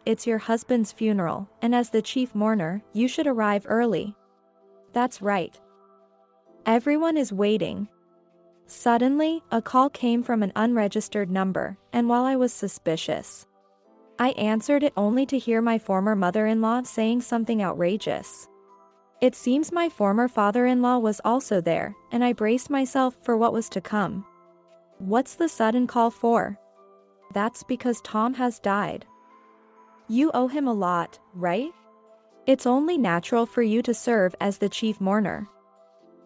it's your husband's funeral, and as the chief mourner, you should arrive early. That's right. Everyone is waiting. Suddenly, a call came from an unregistered number, and while I was suspicious, I answered it only to hear my former mother-in-law saying something outrageous. It seems my former father-in-law was also there, and I braced myself for what was to come. What's the sudden call for? That's because Tom has died. You owe him a lot, right? It's only natural for you to serve as the chief mourner.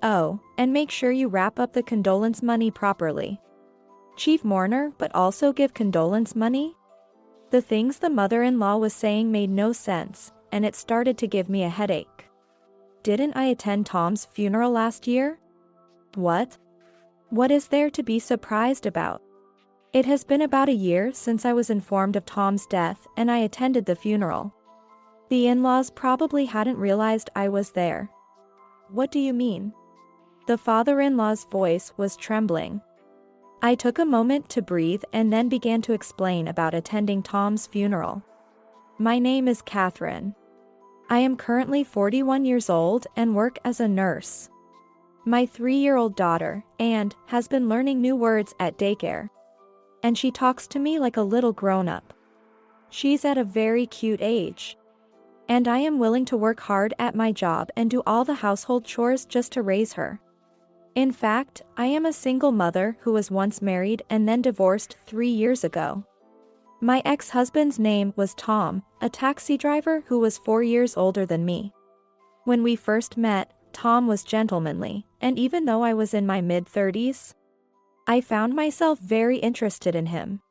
Oh, and make sure you wrap up the condolence money properly. Chief mourner, but also give condolence money? The things the mother-in-law was saying made no sense, and it started to give me a headache. Didn't I attend Tom's funeral last year? What? What is there to be surprised about? It has been about a year since I was informed of Tom's death, and I attended the funeral. The in-laws probably hadn't realized I was there. What do you mean? The father-in-law's voice was trembling. I took a moment to breathe and then began to explain about attending Tom's funeral. My name is Catherine. I am currently 41 years old and work as a nurse. My 3-year-old daughter, Anne, has been learning new words at daycare. And she talks to me like a little grown-up. She's at a very cute age. And I am willing to work hard at my job and do all the household chores just to raise her. In fact, I am a single mother who was once married and then divorced 3 years ago. My ex-husband's name was Tom, a taxi driver who was 4 years older than me. When we first met, Tom was gentlemanly, and even though I was in my mid-30s, I found myself very interested in him.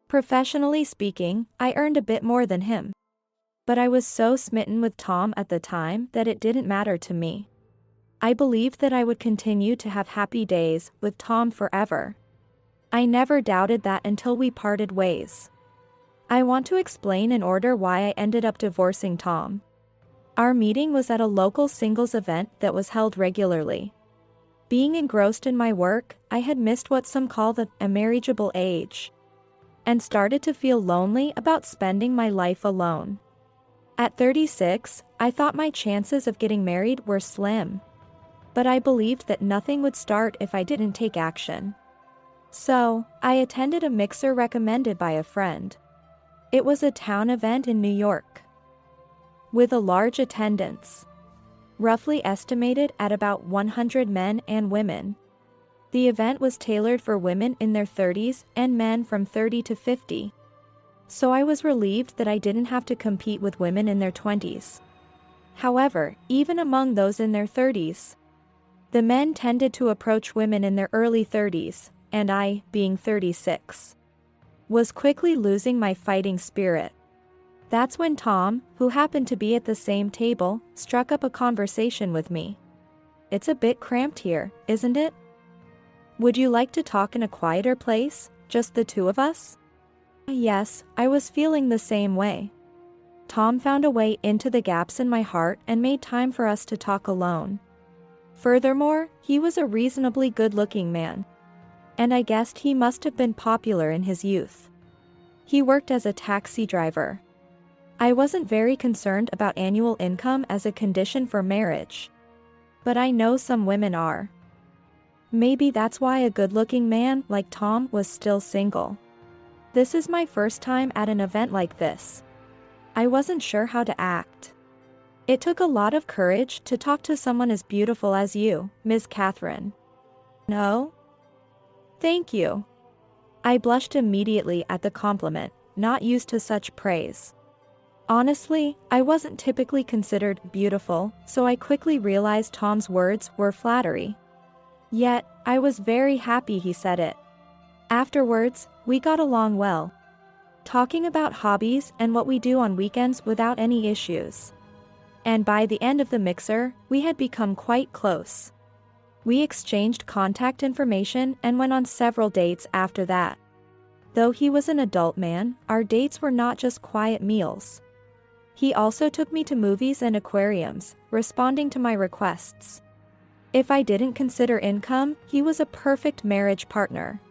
Professionally speaking, I earned a bit more than him. But I was so smitten with Tom at the time that it didn't matter to me. I believed that I would continue to have happy days with Tom forever. I never doubted that until we parted ways. I want to explain in order why I ended up divorcing Tom. Our meeting was at a local singles event that was held regularly. Being engrossed in my work, I had missed what some call the marriageable age, and started to feel lonely about spending my life alone. At 36, I thought my chances of getting married were slim. But I believed that nothing would start if I didn't take action. So, I attended a mixer recommended by a friend. It was a town event in New York, with a large attendance, roughly estimated at about 100 men and women. The event was tailored for women in their 30s and men from 30 to 50. So I was relieved that I didn't have to compete with women in their 20s. However, even among those in their 30s, the men tended to approach women in their early 30s, and I, being 36, was quickly losing my fighting spirit. That's when Tom, who happened to be at the same table, struck up a conversation with me. It's a bit cramped here, isn't it? Would you like to talk in a quieter place, just the two of us? Yes, I was feeling the same way. Tom found a way into the gaps in my heart and made time for us to talk alone. Furthermore, he was a reasonably good-looking man. And I guessed he must have been popular in his youth. He worked as a taxi driver. I wasn't very concerned about annual income as a condition for marriage. But I know some women are. Maybe that's why a good-looking man like Tom was still single. This is my first time at an event like this. I wasn't sure how to act. It took a lot of courage to talk to someone as beautiful as you, Ms. Catherine. No? Thank you. I blushed immediately at the compliment, not used to such praise. Honestly, I wasn't typically considered beautiful, so I quickly realized Tom's words were flattery. Yet, I was very happy he said it. Afterwards, we got along well, talking about hobbies and what we do on weekends without any issues. And by the end of the mixer, we had become quite close. We exchanged contact information and went on several dates after that. Though he was an adult man, our dates were not just quiet meals. He also took me to movies and aquariums, responding to my requests. If I didn't consider income, he was a perfect marriage partner.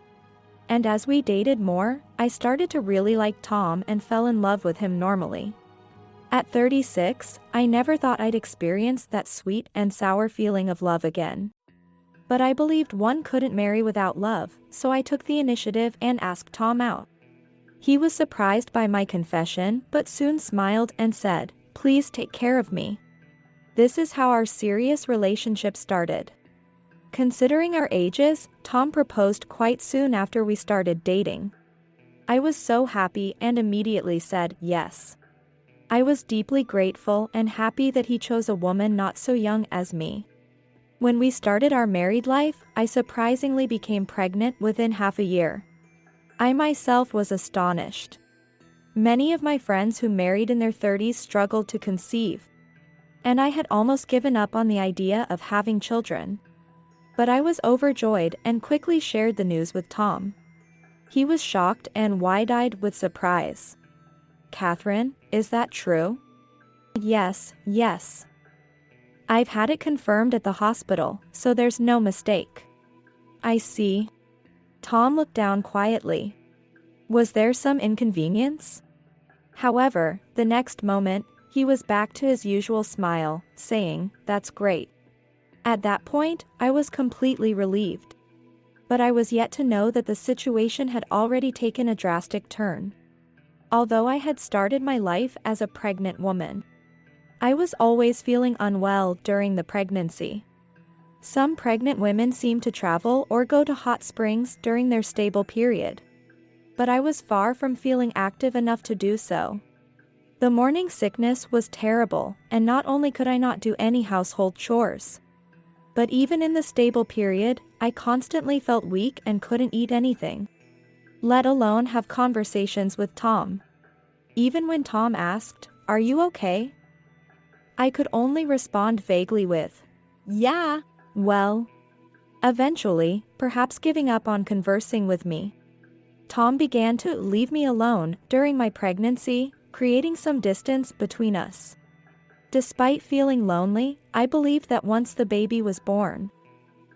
And as we dated more, I started to really like Tom and fell in love with him normally. At 36, I never thought I'd experience that sweet and sour feeling of love again. But I believed one couldn't marry without love, so I took the initiative and asked Tom out. He was surprised by my confession, but soon smiled and said, "Please take care of me." This is how our serious relationship started. Considering our ages, Tom proposed quite soon after we started dating. I was so happy and immediately said yes. I was deeply grateful and happy that he chose a woman not so young as me. When we started our married life, I surprisingly became pregnant within half a year. I myself was astonished. Many of my friends who married in their 30s struggled to conceive, and I had almost given up on the idea of having children. But I was overjoyed and quickly shared the news with Tom. He was shocked and wide-eyed with surprise. "Catherine, is that true?" Yes. I've had it confirmed at the hospital, so there's no mistake." "I see." Tom looked down quietly. Was there some inconvenience? However, the next moment, he was back to his usual smile, saying, "That's great." At that point, I was completely relieved. But I was yet to know that the situation had already taken a drastic turn. Although I had started my life as a pregnant woman, I was always feeling unwell during the pregnancy. Some pregnant women seem to travel or go to hot springs during their stable period. But I was far from feeling active enough to do so. The morning sickness was terrible, and not only could I not do any household chores, but even in the stable period, I constantly felt weak and couldn't eat anything, let alone have conversations with Tom. Even when Tom asked, "Are you okay?" I could only respond vaguely with, "Yeah, well." Eventually, perhaps giving up on conversing with me, Tom began to leave me alone during my pregnancy, creating some distance between us. Despite feeling lonely, I believed that once the baby was born,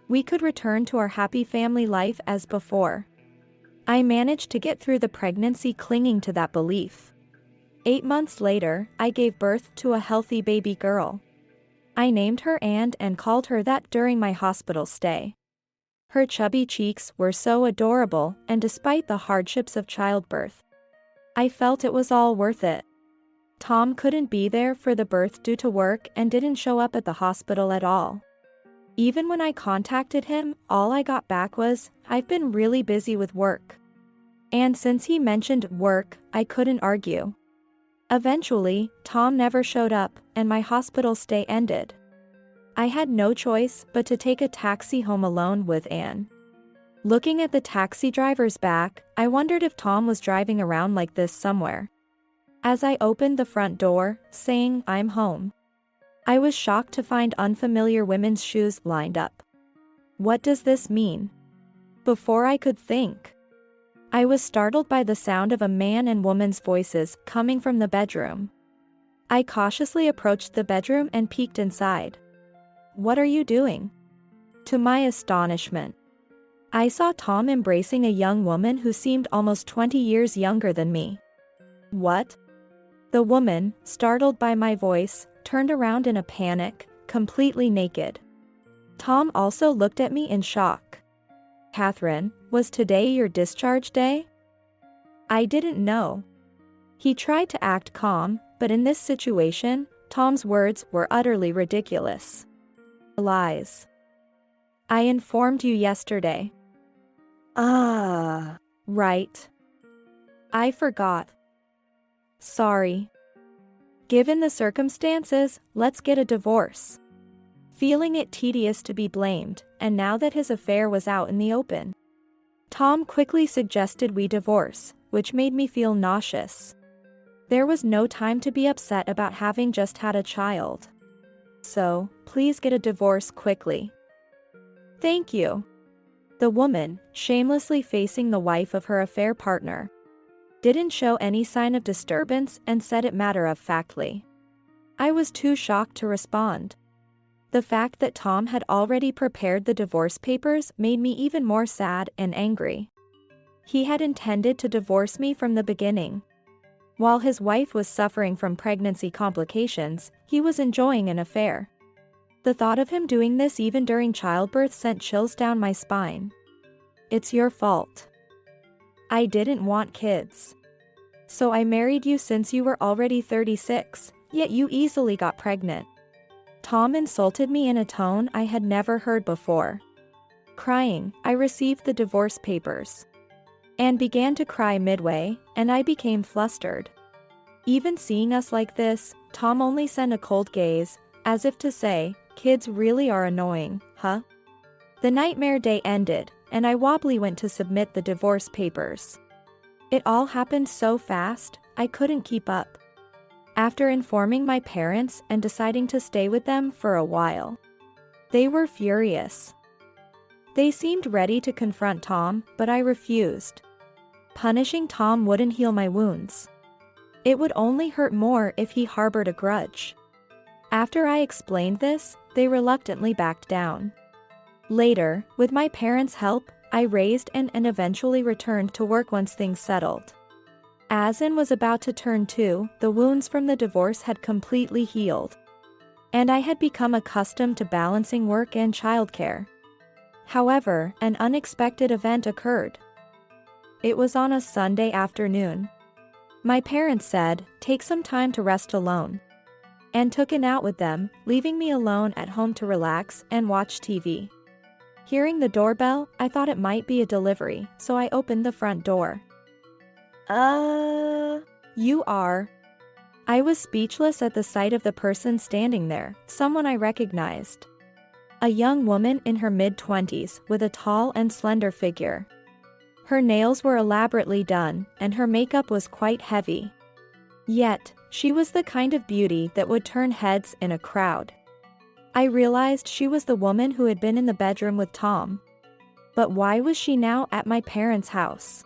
we could return to our happy family life as before. I managed to get through the pregnancy clinging to that belief. 8 months later, I gave birth to a healthy baby girl. I named her Anne and called her that during my hospital stay. Her chubby cheeks were so adorable, and despite the hardships of childbirth, I felt it was all worth it. Tom couldn't be there for the birth due to work and didn't show up at the hospital at all. Even when I contacted him, all I got back was, "I've been really busy with work." And since he mentioned work, I couldn't argue. Eventually, Tom never showed up, and my hospital stay ended. I had no choice but to take a taxi home alone with Anne. Looking at the taxi driver's back, I wondered if Tom was driving around like this somewhere. As I opened the front door, saying, "I'm home," I was shocked to find unfamiliar women's shoes lined up. What does this mean? Before I could think, I was startled by the sound of a man and woman's voices coming from the bedroom. I cautiously approached the bedroom and peeked inside. "What are you doing?" To my astonishment, I saw Tom embracing a young woman who seemed almost 20 years younger than me. "What?" The woman, startled by my voice, turned around in a panic, completely naked. Tom also looked at me in shock. "Catherine, was today your discharge day?" I didn't know. He tried to act calm, but in this situation, Tom's words were utterly ridiculous. "Lies. I informed you yesterday." Right. I forgot. Sorry. Given the circumstances, let's get a divorce. Feeling it tedious to be blamed, and now that his affair was out in the open, Tom quickly suggested we divorce, which made me feel nauseous. There was no time to be upset about having just had a child. So, please get a divorce quickly. Thank you. The woman, shamelessly facing the wife of her affair partner, didn't show any sign of disturbance and said it matter-of-factly. I was too shocked to respond. The fact that Tom had already prepared the divorce papers made me even more sad and angry. He had intended to divorce me from the beginning. While his wife was suffering from pregnancy complications, he was enjoying an affair. The thought of him doing this even during childbirth sent chills down my spine. It's your fault. I didn't want kids. So I married you since you were already 36, yet you easily got pregnant. Tom insulted me in a tone I had never heard before. Crying, I received the divorce papers. Anne began to cry midway, and I became flustered. Even seeing us like this, Tom only sent a cold gaze, as if to say, kids really are annoying, huh? The nightmare day ended, and I wobbly went to submit the divorce papers. It all happened so fast, I couldn't keep up. After informing my parents and deciding to stay with them for a while, they were furious. They seemed ready to confront Tom, but I refused. Punishing Tom wouldn't heal my wounds. It would only hurt more if he harbored a grudge. After I explained this, they reluctantly backed down. Later, with my parents' help, I raised and eventually returned to work once things settled. As Anne was about to turn 2, the wounds from the divorce had completely healed. And I had become accustomed to balancing work and childcare. However, an unexpected event occurred. It was on a Sunday afternoon. My parents said, "Take some time to rest alone," and took Anne out with them, leaving me alone at home to relax and watch TV. Hearing the doorbell, I thought it might be a delivery, so I opened the front door. You are. I was speechless at the sight of the person standing there, someone I recognized. A young woman in her mid-20s with a tall and slender figure. Her nails were elaborately done, and her makeup was quite heavy. Yet, she was the kind of beauty that would turn heads in a crowd. I realized she was the woman who had been in the bedroom with Tom. But why was she now at my parents' house?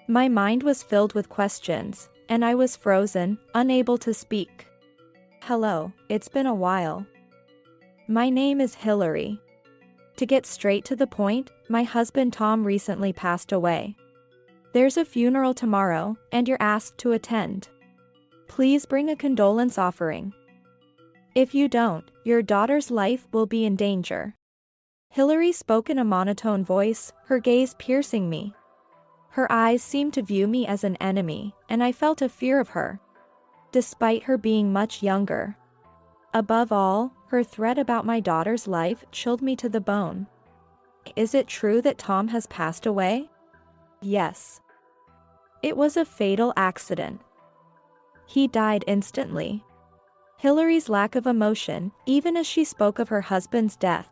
My mind was filled with questions, and I was frozen, unable to speak. Hello, it's been a while. My name is Hillary. To get straight to the point, my husband Tom recently passed away. There's a funeral tomorrow, and you're asked to attend. Please bring a condolence offering. If you don't, your daughter's life will be in danger. Hillary spoke in a monotone voice, her gaze piercing me. Her eyes seemed to view me as an enemy, and I felt a fear of her, despite her being much younger. Above all, her threat about my daughter's life chilled me to the bone. Is it true that Tom has passed away? Yes. It was a fatal accident. He died instantly. Hillary's lack of emotion, even as she spoke of her husband's death,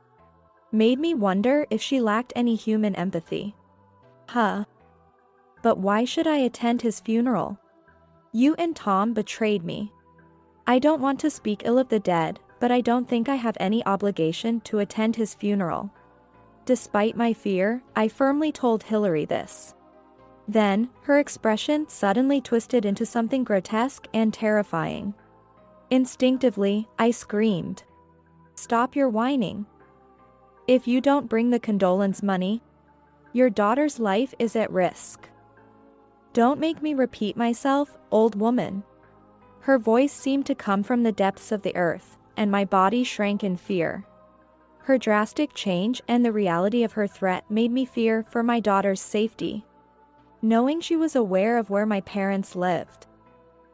made me wonder if she lacked any human empathy. But why should I attend his funeral? You and Tom betrayed me. I don't want to speak ill of the dead, but I don't think I have any obligation to attend his funeral. Despite my fear, I firmly told Hillary this. Then, her expression suddenly twisted into something grotesque and terrifying. Instinctively, I screamed. Stop your whining. If you don't bring the condolence money, your daughter's life is at risk. Don't make me repeat myself, old woman. Her voice seemed to come from the depths of the earth, and my body shrank in fear. Her drastic change and the reality of her threat made me fear for my daughter's safety. Knowing she was aware of where my parents lived,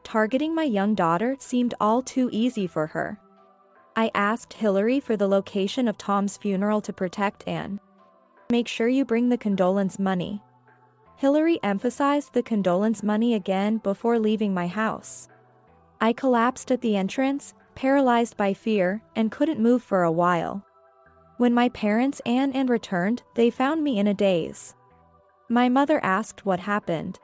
targeting my young daughter seemed all too easy for her. I asked Hillary for the location of Tom's funeral to protect Anne. Make sure you bring the condolence money. Hillary emphasized the condolence money again before leaving my house. I collapsed at the entrance, paralyzed by fear, and couldn't move for a while. When my parents and returned, they found me in a daze. My mother asked what happened,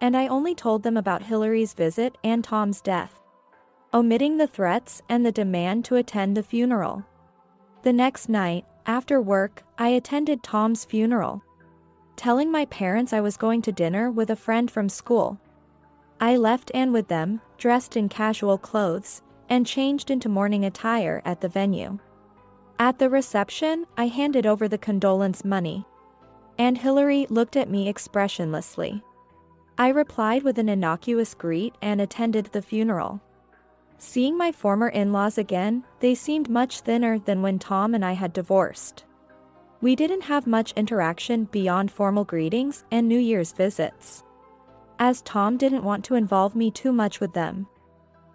and I only told them about Hillary's visit and Tom's death, omitting the threats and the demand to attend the funeral. The next night, after work, I attended Tom's funeral, telling my parents I was going to dinner with a friend from school. I left Anne with them, dressed in casual clothes, and changed into morning attire at the venue. At the reception, I handed over the condolence money. And Hillary looked at me expressionlessly. I replied with an innocuous greet and attended the funeral. Seeing my former in-laws again, they seemed much thinner than when Tom and I had divorced. We didn't have much interaction beyond formal greetings and New Year's visits, as Tom didn't want to involve me too much with them.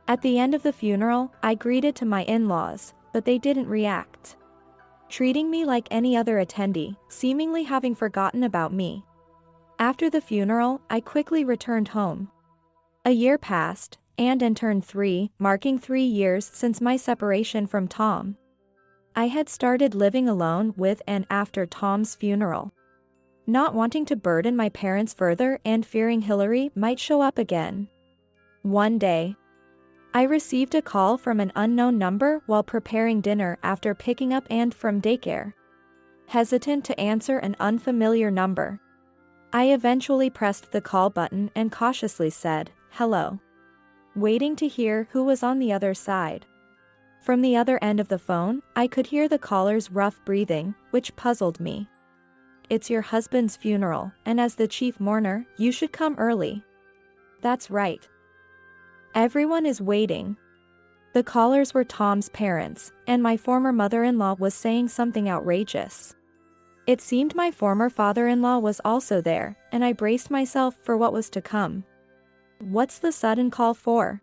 At the end of the funeral, I greeted to my in-laws, but they didn't react, treating me like any other attendee, seemingly having forgotten about me. After the funeral, I quickly returned home. A year passed, and turned 3, marking 3 years since my separation from Tom. I had started living alone with and after Tom's funeral, not wanting to burden my parents further and fearing Hillary might show up again. One day, I received a call from an unknown number while preparing dinner after picking up Anne from daycare. Hesitant to answer an unfamiliar number, I eventually pressed the call button and cautiously said, "Hello," waiting to hear who was on the other side. From the other end of the phone, I could hear the caller's rough breathing, which puzzled me. "It's your husband's funeral, and as the chief mourner, you should come early." "That's right. Everyone is waiting." The callers were Tom's parents, and my former mother-in-law was saying something outrageous. It seemed my former father-in-law was also there, and I braced myself for what was to come. "What's the sudden call for?"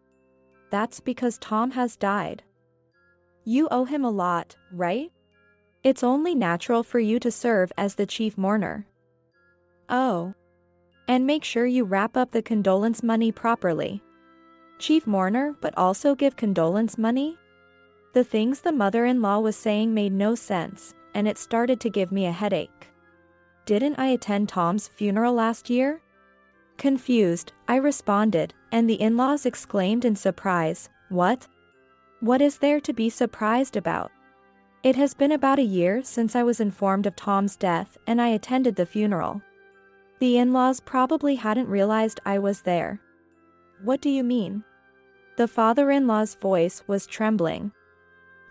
"That's because Tom has died. You owe him a lot, right? It's only natural for you to serve as the chief mourner." "Oh. And make sure you wrap up the condolence money properly." Chief mourner, but also give condolence money? The things the mother-in-law was saying made no sense, and it started to give me a headache. Didn't I attend Tom's funeral last year? Confused, I responded, and the in-laws exclaimed in surprise, "What? What is there to be surprised about? It has been about a year since I was informed of Tom's death and I attended the funeral." The in-laws probably hadn't realized I was there. "What do you mean?" The father-in-law's voice was trembling.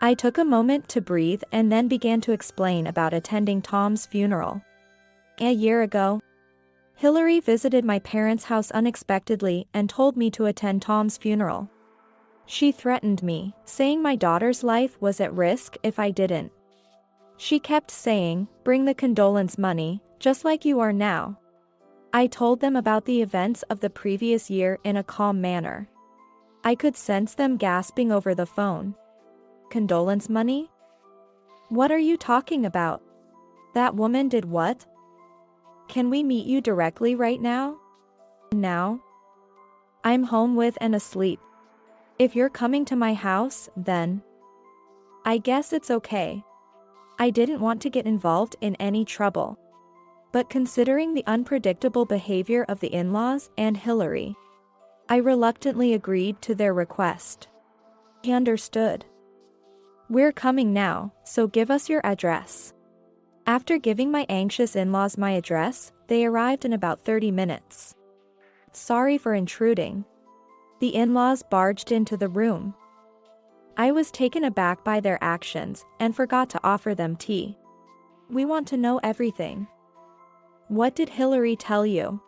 I took a moment to breathe and then began to explain about attending Tom's funeral. A year ago, Hillary visited my parents' house unexpectedly and told me to attend Tom's funeral. She threatened me, saying my daughter's life was at risk if I didn't. She kept saying, "Bring the condolence money, just like you are now." I told them about the events of the previous year in a calm manner. I could sense them gasping over the phone. "Condolence money? What are you talking about? That woman did what? Can we meet you directly right now?" "Now? I'm home with and asleep. If you're coming to my house, then I guess it's okay." I didn't want to get involved in any trouble, but considering the unpredictable behavior of the in-laws and Hillary, I reluctantly agreed to their request. He understood. "We're coming now, so give us your address." After giving my anxious in-laws my address, they arrived in about 30 minutes. "Sorry for intruding." The in-laws barged into the room. I was taken aback by their actions and forgot to offer them tea. "We want to know everything. What did Hillary tell you?"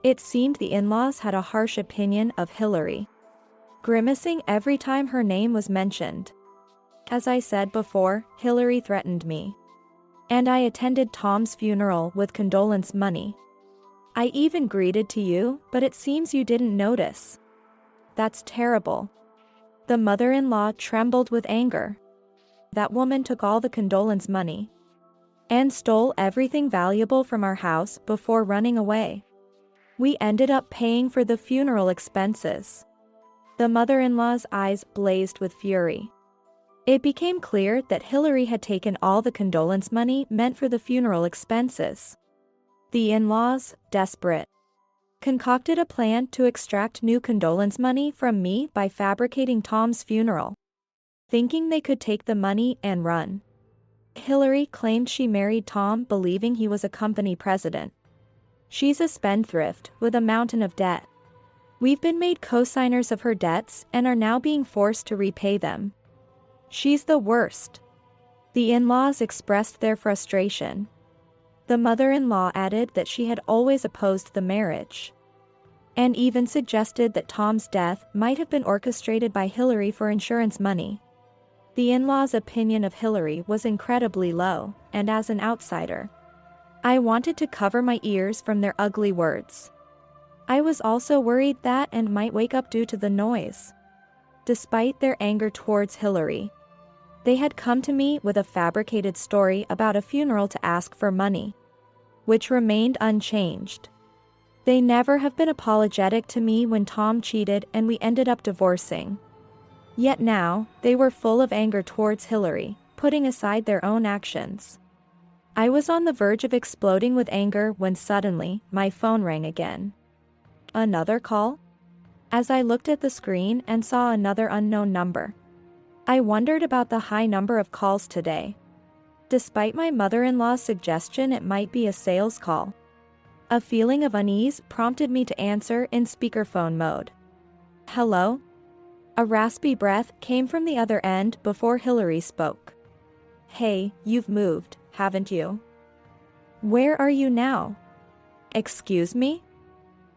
It seemed the in-laws had a harsh opinion of Hillary, grimacing every time her name was mentioned. As I said before, Hillary threatened me. And I attended Tom's funeral with condolence money. I even greeted to you, but it seems you didn't notice. That's terrible. The mother-in-law trembled with anger. That woman took all the condolence money and stole everything valuable from our house before running away. We ended up paying for the funeral expenses. The mother-in-law's eyes blazed with fury. It became clear that Hillary had taken all the condolence money meant for the funeral expenses. The in-laws, desperate, concocted a plan to extract new condolence money from me by fabricating Tom's funeral, thinking they could take the money and run. Hillary claimed she married Tom believing he was a company president. She's a spendthrift with a mountain of debt. We've been made co-signers of her debts and are now being forced to repay them. She's the worst. The in-laws expressed their frustration. The mother-in-law added that she had always opposed the marriage, and even suggested that Tom's death might have been orchestrated by Hillary for insurance money. The in-laws' opinion of Hillary was incredibly low, and as an outsider, I wanted to cover my ears from their ugly words. I was also worried that Anne might wake up due to the noise. Despite their anger towards Hillary, they had come to me with a fabricated story about a funeral to ask for money, which remained unchanged. They never have been apologetic to me when Tom cheated and we ended up divorcing. Yet now, they were full of anger towards Hillary, putting aside their own actions. I was on the verge of exploding with anger when suddenly, my phone rang again. Another call? As I looked at the screen and saw another unknown number, I wondered about the high number of calls today. Despite my mother-in-law's suggestion it might be a sales call, a feeling of unease prompted me to answer in speakerphone mode. Hello? A raspy breath came from the other end before Hillary spoke. Hey, you've moved, haven't you? Where are you now? Excuse me?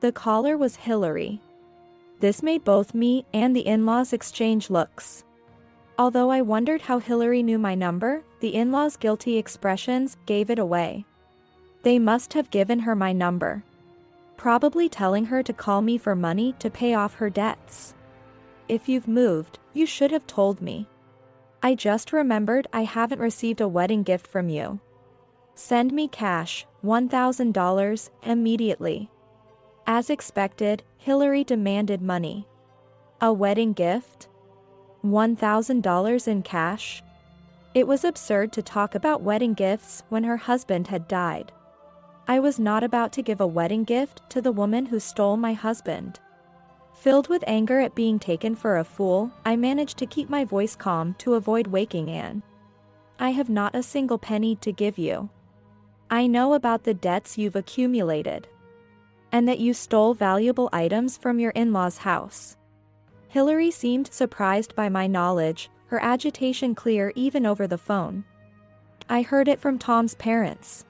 The caller was Hillary. This made both me and the in-laws exchange looks. Although I wondered how Hillary knew my number, the in-laws' guilty expressions gave it away. They must have given her my number, probably telling her to call me for money to pay off her debts. If you've moved, you should have told me. I just remembered I haven't received a wedding gift from you. Send me cash, $1,000, immediately. As expected, Hillary demanded money. A wedding gift? $1,000 in cash? It was absurd to talk about wedding gifts when her husband had died. I was not about to give a wedding gift to the woman who stole my husband. Filled with anger at being taken for a fool, I managed to keep my voice calm to avoid waking Anne. I have not a single penny to give you. I know about the debts you've accumulated, and that you stole valuable items from your in-laws' house. Hillary seemed surprised by my knowledge, her agitation clear even over the phone. I heard it from Tom's parents.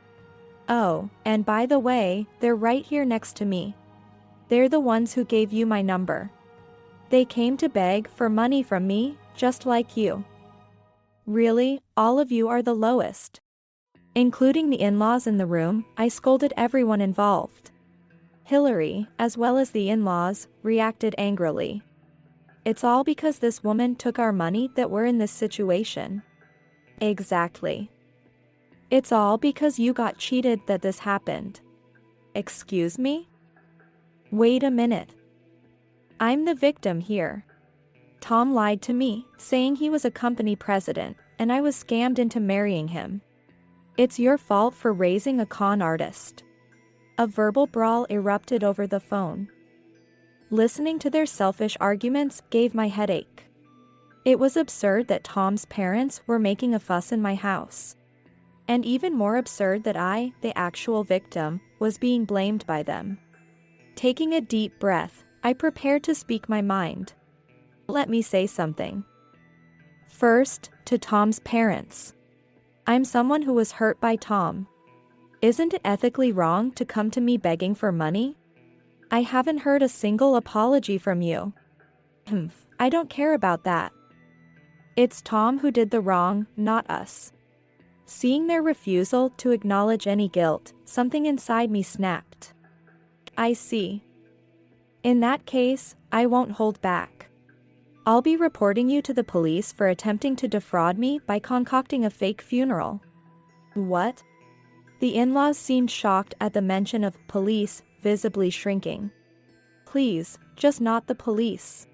Oh, and by the way, they're right here next to me. They're the ones who gave you my number. They came to beg for money from me, just like you. Really, all of you are the lowest. Including the in-laws in the room, I scolded everyone involved. Hillary, as well as the in-laws, reacted angrily. It's all because this woman took our money that we're in this situation. Exactly. It's all because you got cheated that this happened. Excuse me? Wait a minute. I'm the victim here. Tom lied to me, saying he was a company president, and I was scammed into marrying him. It's your fault for raising a con artist. A verbal brawl erupted over the phone. Listening to their selfish arguments gave my headache. It was absurd that Tom's parents were making a fuss in my house. And even more absurd that I, the actual victim, was being blamed by them. Taking a deep breath, I prepared to speak my mind. Let me say something. First, to Tom's parents. I'm someone who was hurt by Tom. Isn't it ethically wrong to come to me begging for money? I haven't heard a single apology from you. I don't care about that. It's Tom who did the wrong, not us. Seeing their refusal to acknowledge any guilt, something inside me snapped. I see. In that case, I won't hold back. I'll be reporting you to the police for attempting to defraud me by concocting a fake funeral. What? The in-laws seemed shocked at the mention of police, visibly shrinking. Please, just not the police.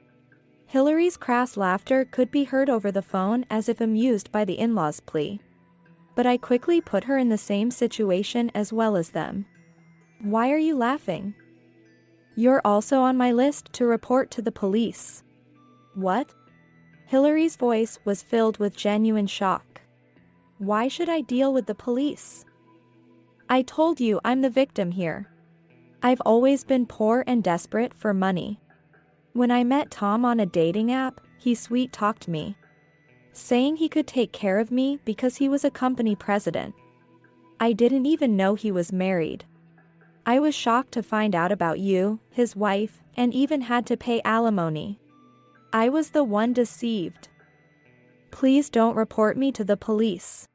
Hillary's crass laughter could be heard over the phone as if amused by the in-laws' plea. But I quickly put her in the same situation as well as them. Why are you laughing? You're also on my list to report to the police. What? Hillary's voice was filled with genuine shock. Why should I deal with the police? I told you I'm the victim here. I've always been poor and desperate for money. When I met Tom on a dating app, he sweet-talked me, saying he could take care of me because he was a company president. I didn't even know he was married. I was shocked to find out about you, his wife, and even had to pay alimony. I was the one deceived. Please don't report me to the police."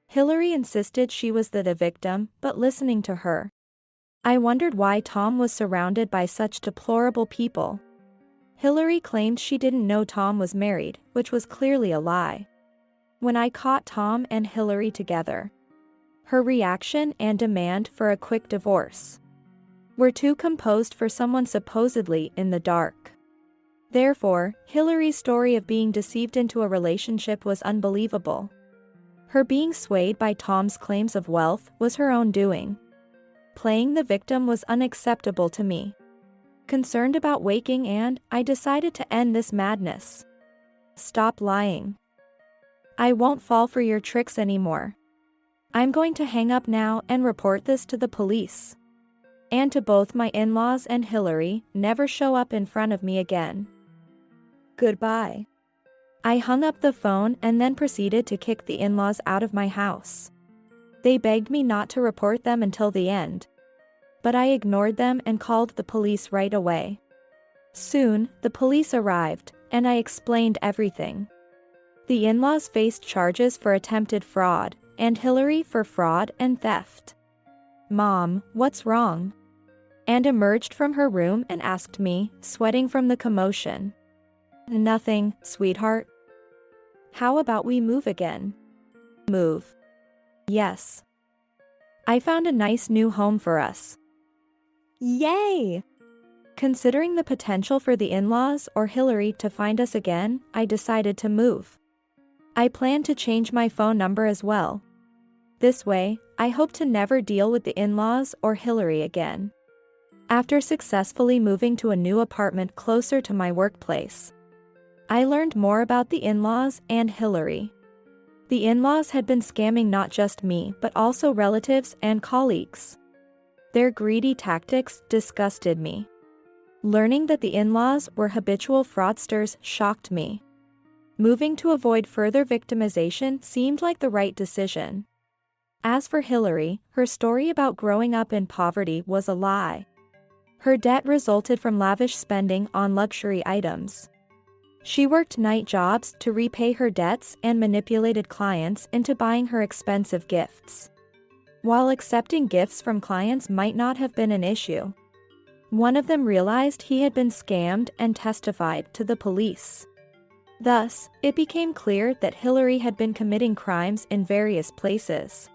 Hillary insisted she was the victim, but listening to her, I wondered why Tom was surrounded by such deplorable people. Hillary claimed she didn't know Tom was married, which was clearly a lie. When I caught Tom and Hillary together, her reaction and demand for a quick divorce were too composed for someone supposedly in the dark. Therefore, Hillary's story of being deceived into a relationship was unbelievable. Her being swayed by Tom's claims of wealth was her own doing. Playing the victim was unacceptable to me. Concerned about waking and, I decided to end this madness. Stop lying. I won't fall for your tricks anymore. I'm going to hang up now and report this to the police. And to both my in-laws and Hillary, never show up in front of me again. Goodbye. I hung up the phone and then proceeded to kick the in-laws out of my house. They begged me not to report them until the end, but I ignored them and called the police right away. Soon, the police arrived, and I explained everything. The in-laws faced charges for attempted fraud, and Hillary for fraud and theft. "Mom, what's wrong?" and emerged from her room and asked me, sweating from the commotion. "Nothing, sweetheart. How about we move again?" "Move?" "Yes. I found a nice new home for us." Yay! Considering the potential for the in-laws or Hillary to find us again, I decided to move. I plan to change my phone number as well. This way, I hope to never deal with the in-laws or Hillary again. After successfully moving to a new apartment closer to my workplace, I learned more about the in-laws and Hillary. The in-laws had been scamming not just me but also relatives and colleagues. Their greedy tactics disgusted me. Learning that the in-laws were habitual fraudsters shocked me. Moving to avoid further victimization seemed like the right decision. As for Hillary, her story about growing up in poverty was a lie. Her debt resulted from lavish spending on luxury items. She worked night jobs to repay her debts and manipulated clients into buying her expensive gifts. While accepting gifts from clients might not have been an issue, one of them realized he had been scammed and testified to the police. Thus, it became clear that Hillary had been committing crimes in various places,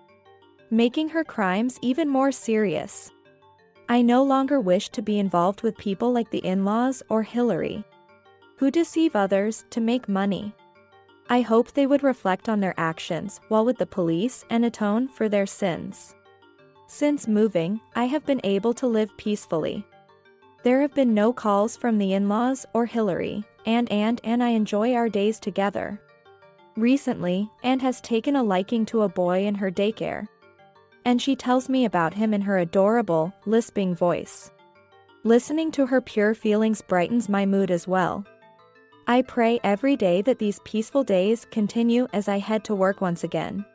making her crimes even more serious. I no longer wished to be involved with people like the in-laws or Hillary, who deceive others to make money. I hoped they would reflect on their actions while with the police and atone for their sins. Since moving, I have been able to live peacefully. There have been no calls from the in-laws or Hillary, and I enjoy our days together. Recently, Anne has taken a liking to a boy in her daycare, and she tells me about him in her adorable, lisping voice. Listening to her pure feelings brightens my mood as well. I pray every day that these peaceful days continue as I head to work once again.